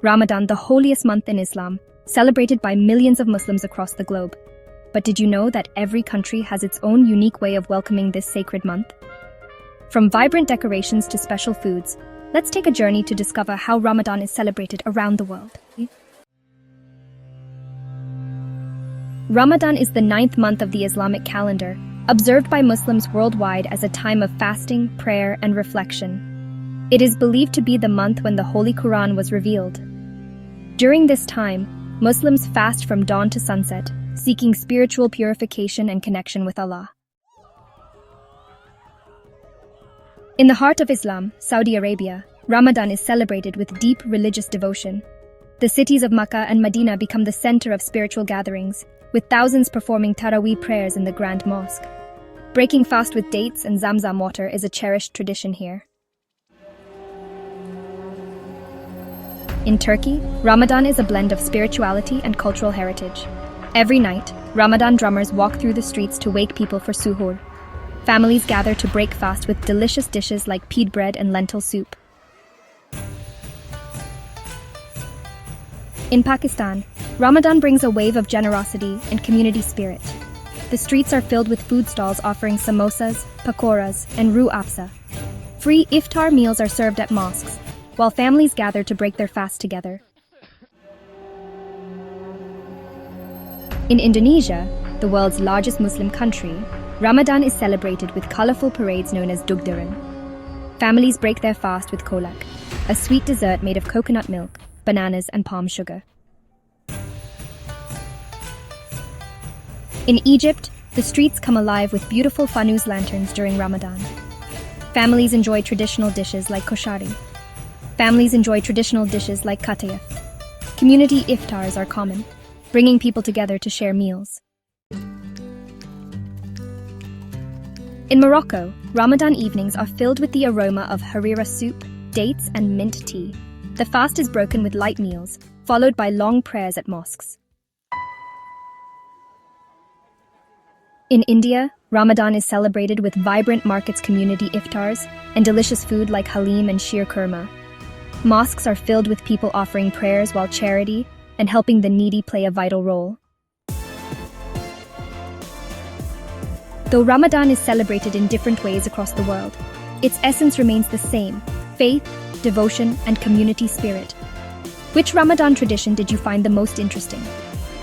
Ramadan, the holiest month in Islam, celebrated by millions of Muslims across the globe. But did you know that every country has its own unique way of welcoming this sacred month? From vibrant decorations to special foods, let's take a journey to discover how Ramadan is celebrated around the world. Ramadan is the 9th month of the Islamic calendar, observed by Muslims worldwide as a time of fasting, prayer, and reflection. It is believed to be the month when the Holy Quran was revealed. During this time, Muslims fast from dawn to sunset, seeking spiritual purification and connection with Allah. In the heart of Islam, Saudi Arabia, Ramadan is celebrated with deep religious devotion. The cities of Makkah and Medina become the center of spiritual gatherings, with thousands performing Taraweeh prayers in the Grand Mosque. Breaking fast with dates and Zamzam water is a cherished tradition here. In Turkey, Ramadan is a blend of spirituality and cultural heritage. Every night, Ramadan drummers walk through the streets to wake people for suhoor. Families gather to break fast with delicious dishes like peed bread and lentil soup. In Pakistan, Ramadan brings a wave of generosity and community spirit. The streets are filled with food stalls offering samosas, pakoras, and roo afza. Free iftar meals are served at mosques, while families gather to break their fast together. In Indonesia, the world's largest Muslim country, Ramadan is celebrated with colorful parades known as Dugderan. Families break their fast with kolak, a sweet dessert made of coconut milk, bananas, and palm sugar. In Egypt, the streets come alive with beautiful fanus lanterns during Ramadan. Families enjoy traditional dishes like koshari. Families enjoy traditional dishes like katayef. Community iftars are common, bringing people together to share meals. In Morocco, Ramadan evenings are filled with the aroma of harira soup, dates, and mint tea. The fast is broken with light meals, followed by long prayers at mosques. In India, Ramadan is celebrated with vibrant markets, community iftars, and delicious food like Hareem and sheer kurma. Mosques are filled with people offering prayers while charity and helping the needy play a vital role. Though Ramadan is celebrated in different ways across the world, its essence remains the same: faith, devotion, and community spirit. Which Ramadan tradition did you find the most interesting?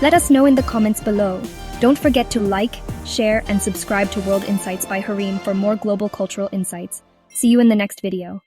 Let us know in the comments below. Don't forget to like, share, and subscribe to World Insights by Hareem for more global cultural insights. See you in the next video.